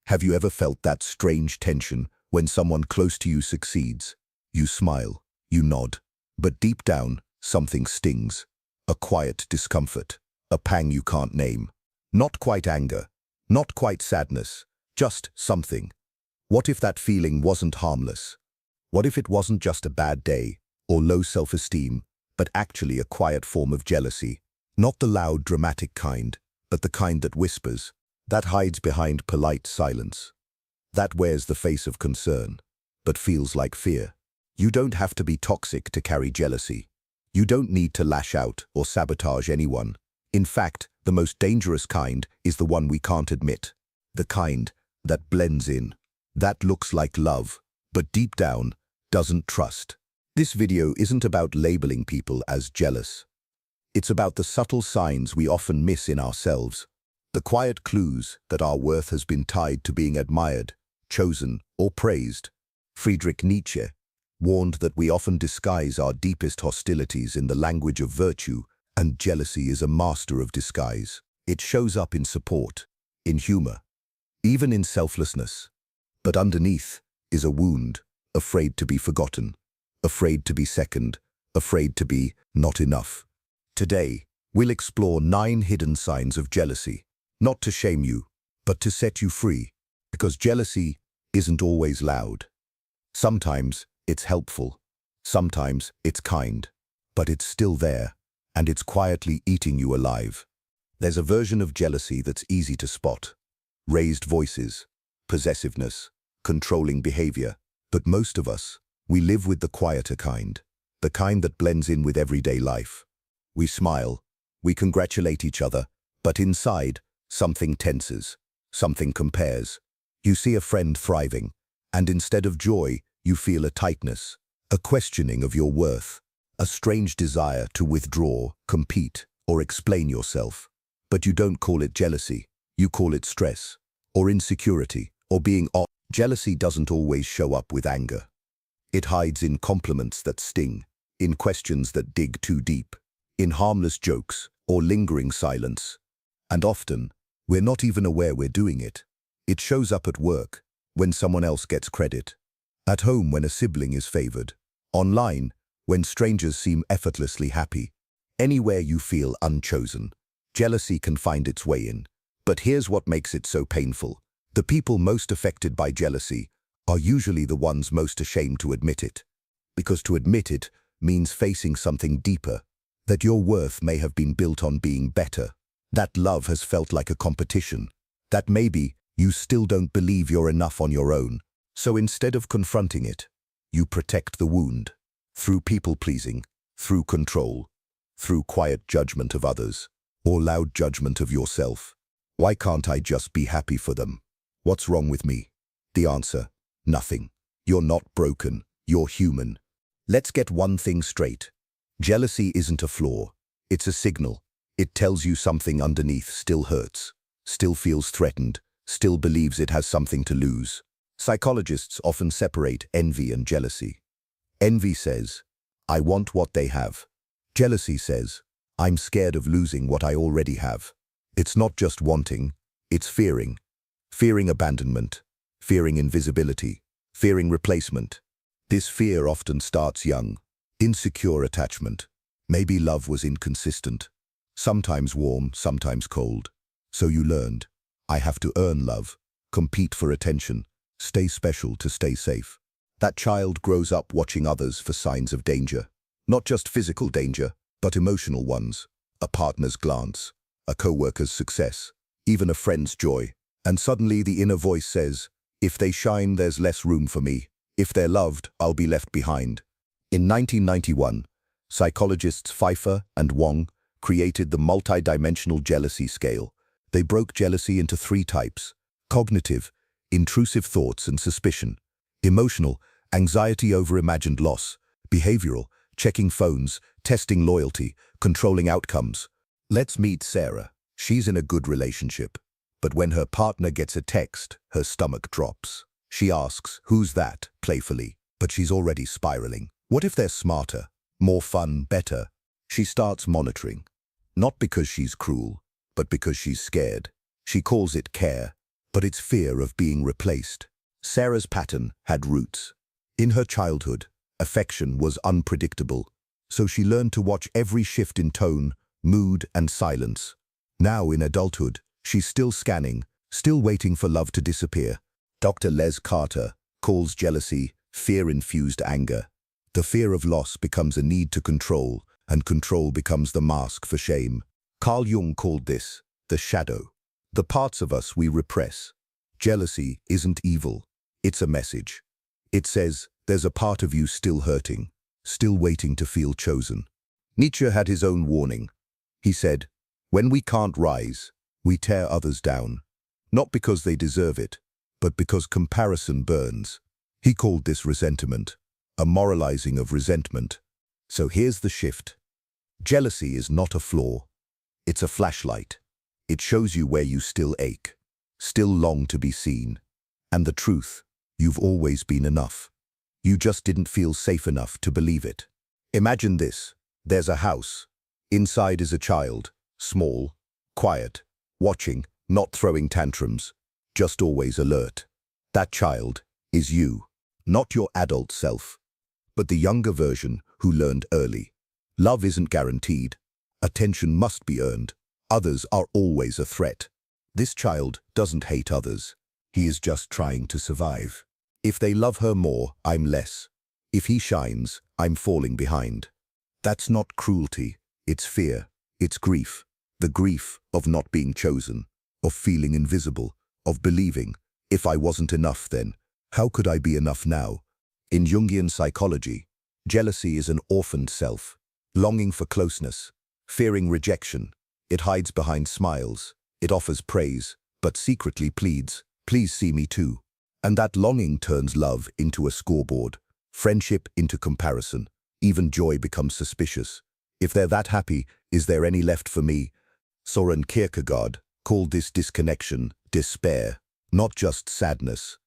Have you ever felt that strange tension when someone close to you succeeds? You smile, you nod, but deep down, something stings. A quiet discomfort, a pang you can't name. Not quite anger, not quite sadness, just something. What if that feeling wasn't harmless? What if it wasn't just a bad day or low self-esteem, but actually a quiet form of jealousy? Not the loud, dramatic kind, but the kind that whispers, that hides behind polite silence, that wears the face of concern, but feels like fear. You don't have to be toxic to carry jealousy. You don't need to lash out or sabotage anyone. In fact, the most dangerous kind is the one we can't admit. The kind that blends in, that looks like love, but deep down doesn't trust. This video isn't about labeling people as jealous. It's about the subtle signs we often miss in ourselves, the quiet clues that our worth has been tied to being admired, chosen, or praised. Friedrich Nietzsche warned that we often disguise our deepest hostilities in the language of virtue, and jealousy is a master of disguise. It shows up in support, in humor, even in selflessness. But underneath is a wound, afraid to be forgotten, afraid to be second, afraid to be not enough. Today, we'll explore 9 hidden signs of jealousy, not to shame you, but to set you free, because jealousy isn't always loud. Sometimes it's helpful, sometimes it's kind, but it's still there, and it's quietly eating you alive. There's a version of jealousy that's easy to spot. Raised voices, possessiveness, controlling behavior. But most of us, we live with the quieter kind, the kind that blends in with everyday life. We smile, we congratulate each other, but inside, something tenses, something compares. You see a friend thriving, and instead of joy, you feel a tightness, a questioning of your worth, a strange desire to withdraw, compete, or explain yourself. But you don't call it jealousy, you call it stress, or insecurity, or being off. Jealousy doesn't always show up with anger. It hides in compliments that sting, in questions that dig too deep, in harmless jokes or lingering silence. And often, we're not even aware we're doing it. It shows up at work, when someone else gets credit. At home when a sibling is favored. Online, when strangers seem effortlessly happy. Anywhere you feel unchosen, jealousy can find its way in. But here's what makes it so painful. The people most affected by jealousy are usually the ones most ashamed to admit it. Because to admit it means facing something deeper, that your worth may have been built on being better, that love has felt like a competition, that maybe you still don't believe you're enough on your own. So instead of confronting it, you protect the wound, through people-pleasing, through control, through quiet judgment of others, or loud judgment of yourself. Why can't I just be happy for them? What's wrong with me? The answer, nothing. You're not broken, you're human. Let's get one thing straight. Jealousy isn't a flaw, it's a signal. It tells you something underneath still hurts, still feels threatened, still believes it has something to lose. Psychologists often separate envy and jealousy. Envy says, I want what they have. Jealousy says, I'm scared of losing what I already have. It's not just wanting, it's fearing. Fearing abandonment, fearing invisibility, fearing replacement. This fear often starts young. Insecure attachment. Maybe love was inconsistent. Sometimes warm, sometimes cold. So you learned, I have to earn love, compete for attention, stay special to stay safe. That child grows up watching others for signs of danger. Not just physical danger, but emotional ones. A partner's glance, a co-worker's success, even a friend's joy. And suddenly the inner voice says, if they shine, there's less room for me. If they're loved, I'll be left behind. In 1991, psychologists Pfeiffer and Wong created the multidimensional jealousy scale. They broke jealousy into 3 types: cognitive, intrusive thoughts and suspicion; emotional, anxiety over imagined loss; behavioral, checking phones, testing loyalty, controlling outcomes. Let's meet Sarah. She's in a good relationship. But when her partner gets a text, her stomach drops. She asks, who's that, playfully, but she's already spiraling. What if they're smarter, more fun, better? She starts monitoring. Not because she's cruel, but because she's scared. She calls it care. but it's fear of being replaced. Sarah's pattern had roots. In her childhood, affection was unpredictable, so she learned to watch every shift in tone, mood, and silence. Now, in adulthood, she's still scanning, still waiting for love to disappear. Dr. Les Carter calls jealousy fear-infused anger. The fear of loss becomes a need to control, and control becomes the mask for shame. Carl Jung called this the shadow, the parts of us we repress. Jealousy isn't evil, it's a message. It says, there's a part of you still hurting, still waiting to feel chosen. Nietzsche had his own warning. He said, when we can't rise, we tear others down, not because they deserve it, but because comparison burns. He called this resentment, a moralizing of resentment. So here's the shift. Jealousy is not a flaw. It's a flashlight. It shows you where you still ache, still long to be seen. And the truth, you've always been enough. You just didn't feel safe enough to believe it. Imagine this. There's a house. Inside is a child, small, quiet, watching, not throwing tantrums, just always alert. That child is you, not your adult self, but the younger version who learned early. Love isn't guaranteed. Attention must be earned. Others are always a threat. This child doesn't hate others. He is just trying to survive. If they love her more, I'm less. If he shines, I'm falling behind. That's not cruelty. It's fear. It's grief. The grief of not being chosen, of feeling invisible, of believing, if I wasn't enough then, how could I be enough now? In Jungian psychology, jealousy is an orphaned self, longing for closeness, fearing rejection. It hides behind smiles. It offers praise, but secretly pleads, please see me too. And that longing turns love into a scoreboard, friendship into comparison. Even joy becomes suspicious. If they're that happy, is there any left for me? Soren Kierkegaard called this disconnection despair, not just sadness,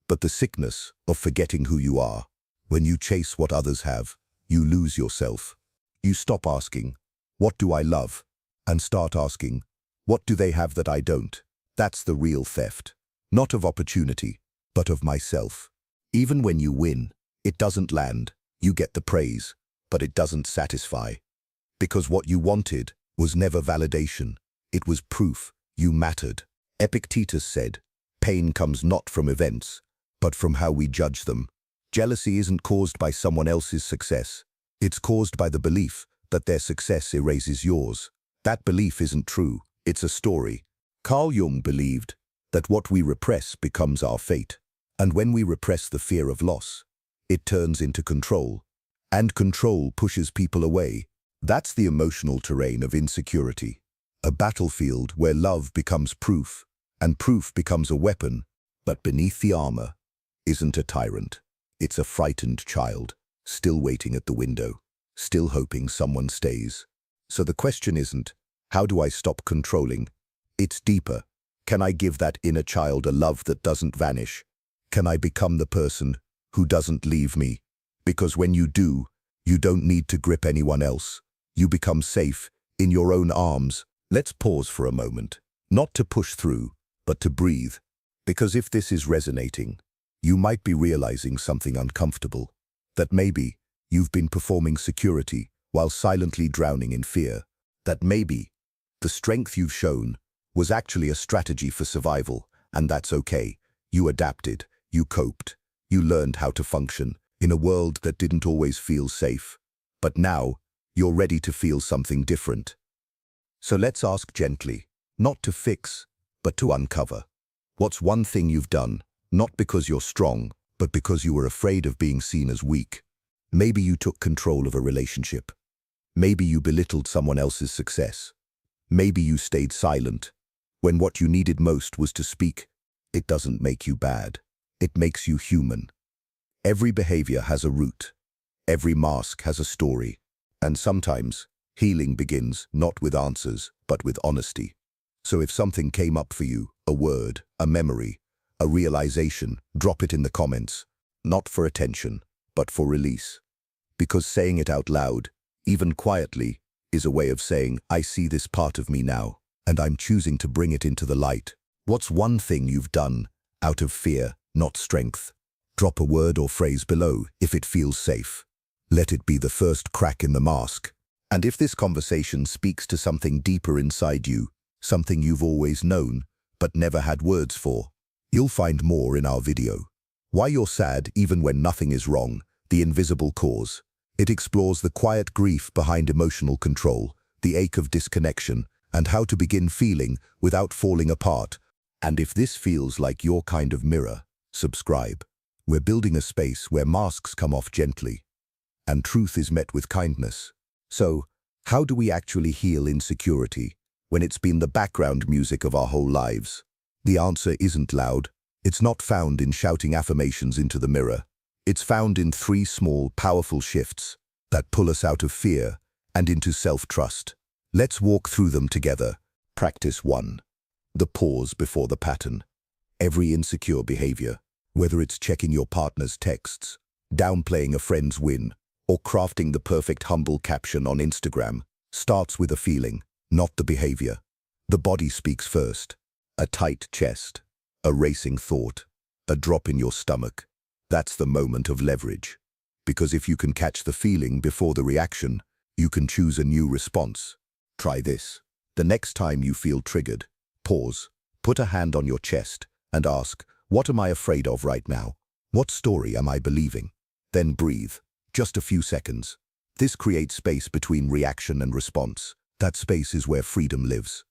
but the sickness of forgetting who you are. When you chase what others have, you lose yourself. You stop asking, what do I love? And start asking, what do they have that I don't? That's the real theft. Not of opportunity, but of myself. Even when you win, it doesn't land. You get the praise, but it doesn't satisfy. Because what you wanted was never validation. It was proof you mattered. Epictetus said, pain comes not from events, but from how we judge them. Jealousy isn't caused by someone else's success. It's caused by the belief that their success erases yours. That belief isn't true. It's a story. Carl Jung believed that what we repress becomes our fate. And when we repress the fear of loss, it turns into control. And control pushes people away. That's the emotional terrain of insecurity. A battlefield where love becomes proof, and proof becomes a weapon. But beneath the armor isn't a tyrant. It's a frightened child, still waiting at the window, still hoping someone stays. So the question isn't, how do I stop controlling? It's deeper. Can I give that inner child a love that doesn't vanish? Can I become the person who doesn't leave me? Because when you do, you don't need to grip anyone else. You become safe in your own arms. Let's pause for a moment, not to push through, but to breathe. Because if this is resonating, you might be realizing something uncomfortable, that maybe you've been performing security while silently drowning in fear, that maybe the strength you've shown was actually a strategy for survival, and that's okay. You adapted, you coped, you learned how to function in a world that didn't always feel safe. But now, you're ready to feel something different. So let's ask gently, not to fix, but to uncover. What's one thing you've done, not because you're strong, but because you were afraid of being seen as weak? Maybe you took control of a relationship. Maybe you belittled someone else's success. Maybe you stayed silent when what you needed most was to speak. It doesn't make you bad. It makes you human. Every behavior has a root. Every mask has a story. And sometimes, healing begins not with answers, but with honesty. So if something came up for you, a word, a memory, a realization, drop it in the comments. Not for attention, but for release. Because saying it out loud, even quietly, is a way of saying, I see this part of me now, and I'm choosing to bring it into the light. What's one thing you've done out of fear, not strength? Drop a word or phrase below if it feels safe. Let it be the first crack in the mask. And if this conversation speaks to something deeper inside you, something you've always known but never had words for, you'll find more in our video. Why you're sad even when nothing is wrong, the invisible cause. It explores the quiet grief behind emotional control, the ache of disconnection, and how to begin feeling without falling apart. And if this feels like your kind of mirror, subscribe. We're building a space where masks come off gently, and truth is met with kindness. So, how do we actually heal insecurity when it's been the background music of our whole lives? The answer isn't loud. It's not found in shouting affirmations into the mirror. It's found in 3 small, powerful shifts that pull us out of fear and into self-trust. Let's walk through them together. Practice 1. The pause before the pattern. Every insecure behavior, whether it's checking your partner's texts, downplaying a friend's win, or crafting the perfect humble caption on Instagram, starts with a feeling, not the behavior. The body speaks first. A tight chest, a racing thought, a drop in your stomach. That's the moment of leverage. Because if you can catch the feeling before the reaction, you can choose a new response. Try this. The next time you feel triggered, pause, put a hand on your chest, and ask, what am I afraid of right now? What story am I believing? Then breathe. Just a few seconds. This creates space between reaction and response. That space is where freedom lives.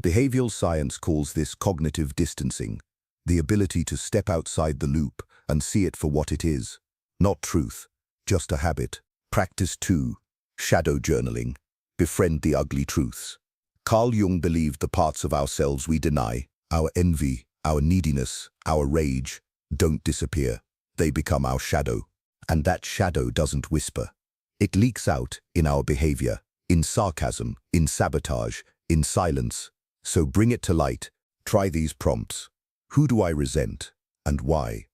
Behavioral science calls this cognitive distancing, the ability to step outside the loop and see it for what it is. Not truth, just a habit. Practice 2. Shadow journaling. Befriend the ugly truths. Carl Jung believed the parts of ourselves we deny, our envy, our neediness, our rage, don't disappear. They become our shadow. And that shadow doesn't whisper. It leaks out in our behavior, in sarcasm, in sabotage, in silence. So bring it to light. Try these prompts. Who do I resent, and why?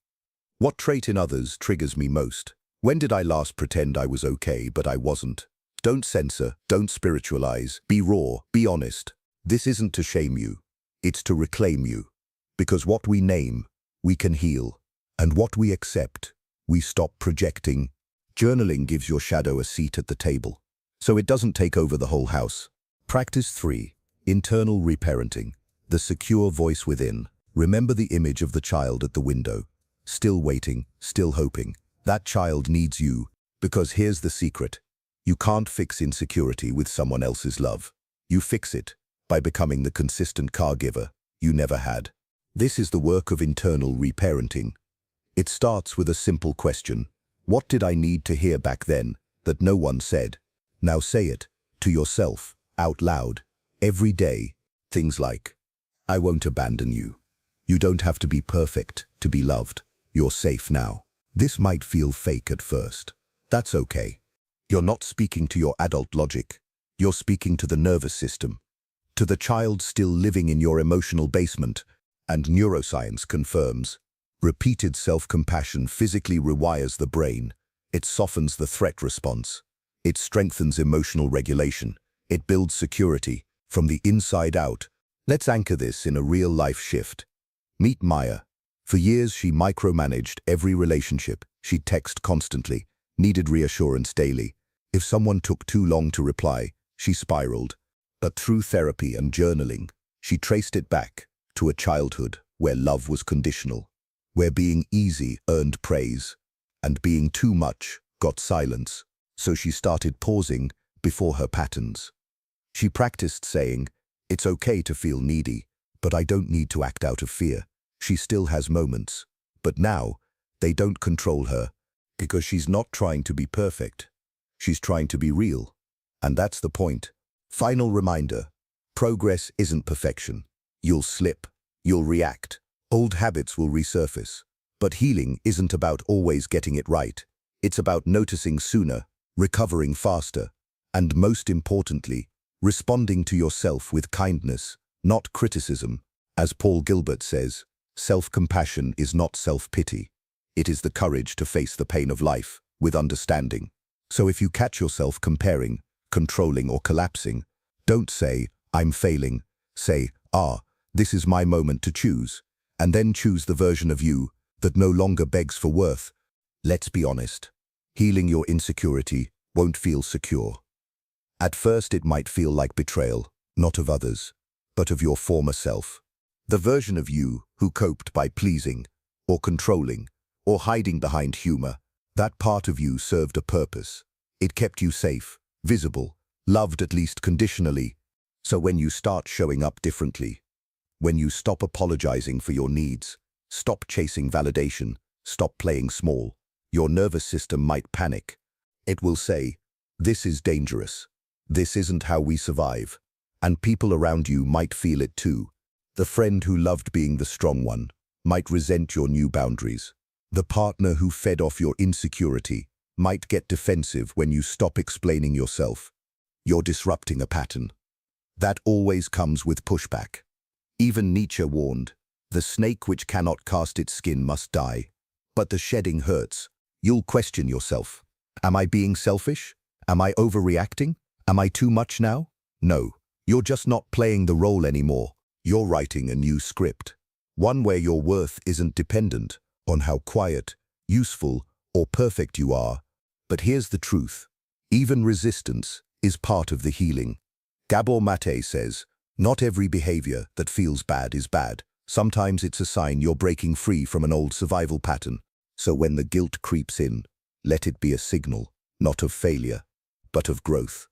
What trait in others triggers me most? When did I last pretend I was okay, but I wasn't? Don't censor, don't spiritualize, be raw, be honest. This isn't to shame you, it's to reclaim you. Because what we name, we can heal. And what we accept, we stop projecting. Journaling gives your shadow a seat at the table, so it doesn't take over the whole house. Practice 3. Internal reparenting. The secure voice within. Remember the image of the child at the window. Still waiting, still hoping. That child needs you, because here's the secret. You can't fix insecurity with someone else's love. You fix it by becoming the consistent caregiver you never had. This is the work of internal reparenting. It starts with a simple question. What did I need to hear back then that no one said? Now say it, to yourself, out loud, every day. Things like, I won't abandon you. You don't have to be perfect to be loved. You're safe now. This might feel fake at first. That's okay. You're not speaking to your adult logic. You're speaking to the nervous system, to the child still living in your emotional basement. And neuroscience confirms, repeated self-compassion physically rewires the brain. It softens the threat response. It strengthens emotional regulation. It builds security from the inside out. Let's anchor this in a real-life shift. Meet Maya. For years, she micromanaged every relationship. She'd text constantly, needed reassurance daily. If someone took too long to reply, she spiraled. But through therapy and journaling, she traced it back to a childhood where love was conditional, where being easy earned praise, and being too much got silence. So she started pausing before her patterns. She practiced saying, it's okay to feel needy, but I don't need to act out of fear. She still has moments, but now they don't control her because she's not trying to be perfect. She's trying to be real. And that's the point. Final reminder, progress isn't perfection. You'll slip, you'll react, old habits will resurface. But healing isn't about always getting it right. It's about noticing sooner, recovering faster, and most importantly, responding to yourself with kindness, not criticism. As Paul Gilbert says, self-compassion is not self-pity. It is the courage to face the pain of life with understanding. So if you catch yourself comparing, controlling, or collapsing, don't say, I'm failing. Say, This is my moment to choose, and then choose the version of you that no longer begs for worth. Let's be honest. Healing your insecurity won't feel secure. At first it might feel like betrayal, not of others, but of your former self. The version of you who coped by pleasing, or controlling, or hiding behind humor. That part of you served a purpose. It kept you safe, visible, loved at least conditionally. So when you start showing up differently, when you stop apologizing for your needs, stop chasing validation, stop playing small, your nervous system might panic. It will say, "This is dangerous. This isn't how we survive." And people around you might feel it too. The friend who loved being the strong one might resent your new boundaries. The partner who fed off your insecurity might get defensive when you stop explaining yourself. You're disrupting a pattern. That always comes with pushback. Even Nietzsche warned, "The snake which cannot cast its skin must die." But the shedding hurts. You'll question yourself. Am I being selfish? Am I overreacting? Am I too much now? No, you're just not playing the role anymore. You're writing a new script. One where your worth isn't dependent on how quiet, useful, or perfect you are. But here's the truth. Even resistance is part of the healing. Gabor Mate says, "Not every behavior that feels bad is bad. Sometimes it's a sign you're breaking free from an old survival pattern. So when the guilt creeps in, let it be a signal, not of failure, but of growth.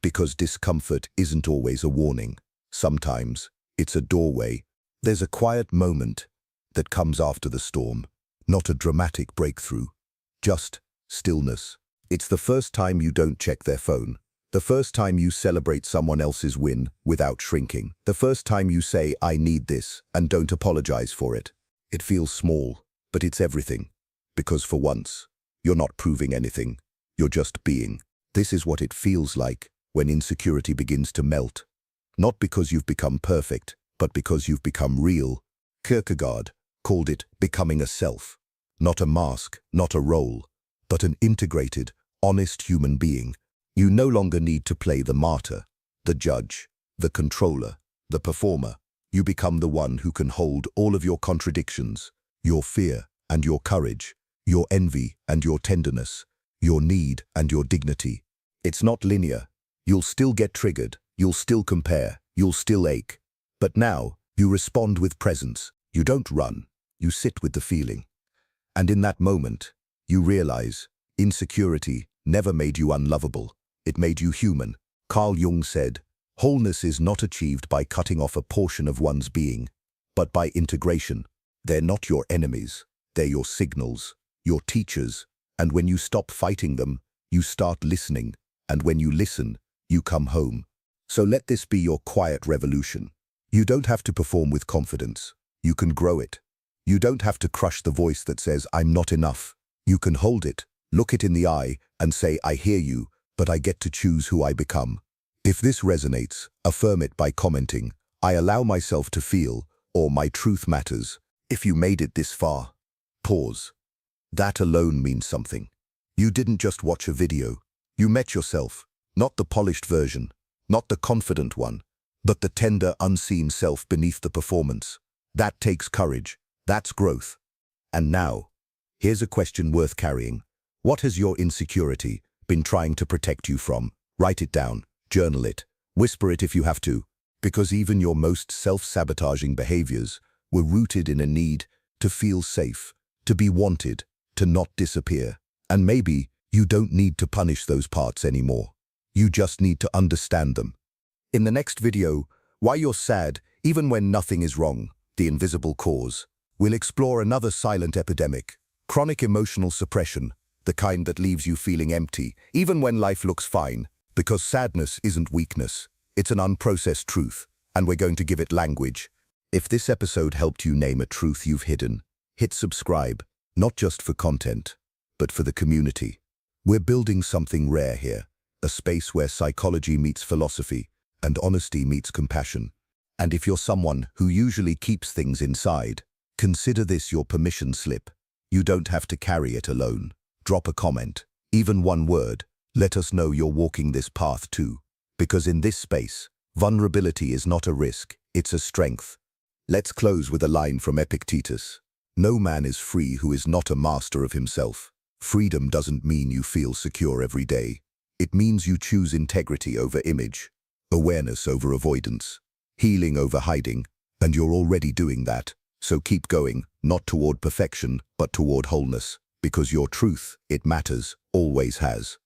Because discomfort isn't always a warning. Sometimes it's a doorway. There's a quiet moment that comes after the storm, not a dramatic breakthrough, just stillness. It's the first time you don't check their phone. The first time you celebrate someone else's win without shrinking. The first time you say, "I need this," and don't apologize for it. It feels small, but it's everything. Because for once, you're not proving anything. You're just being. This is what it feels like when insecurity begins to melt. Not because you've become perfect, but because you've become real. Kierkegaard called it becoming a self. Not a mask, not a role, but an integrated, honest human being. You no longer need to play the martyr, the judge, the controller, the performer. You become the one who can hold all of your contradictions, your fear and your courage, your envy and your tenderness, your need and your dignity. It's not linear. You'll still get triggered, you'll still compare, you'll still ache. But now, you respond with presence. You don't run, you sit with the feeling. And in that moment, you realize insecurity never made you unlovable. It made you human. Carl Jung said, "Wholeness is not achieved by cutting off a portion of one's being, but by integration." They're not your enemies. They're your signals, your teachers. And when you stop fighting them, you start listening. And when you listen, you come home. So let this be your quiet revolution. You don't have to perform with confidence. You can grow it. You don't have to crush the voice that says, "I'm not enough." You can hold it, look it in the eye, and say, "I hear you, but I get to choose who I become." If this resonates, affirm it by commenting, "I allow myself to feel," or "My truth matters." If you made it this far, pause. That alone means something. You didn't just watch a video. You met yourself, not the polished version, not the confident one, but the tender, unseen self beneath the performance. That takes courage. That's growth. And now, here's a question worth carrying. What has your insecurity been trying to protect you from? Write it down, journal it, whisper it if you have to, because even your most self-sabotaging behaviors were rooted in a need to feel safe, to be wanted, to not disappear. And maybe you don't need to punish those parts anymore. You just need to understand them. In the next video, why you're sad even when nothing is wrong, the invisible cause, we'll explore another silent epidemic, chronic emotional suppression, the kind that leaves you feeling empty, even when life looks fine, because sadness isn't weakness, it's an unprocessed truth, and we're going to give it language. If this episode helped you name a truth you've hidden, hit subscribe, not just for content, but for the community. We're building something rare here, a space where psychology meets philosophy and honesty meets compassion. And if you're someone who usually keeps things inside, consider this your permission slip. You don't have to carry it alone. Drop a comment, even one word. Let us know you're walking this path too. Because in this space, vulnerability is not a risk, it's a strength. Let's close with a line from Epictetus. No man is free who is not a master of himself. Freedom doesn't mean you feel secure every day. It means you choose integrity over image, awareness over avoidance, healing over hiding, and you're already doing that. So keep going, not toward perfection, but toward wholeness, because your truth, it matters, always has.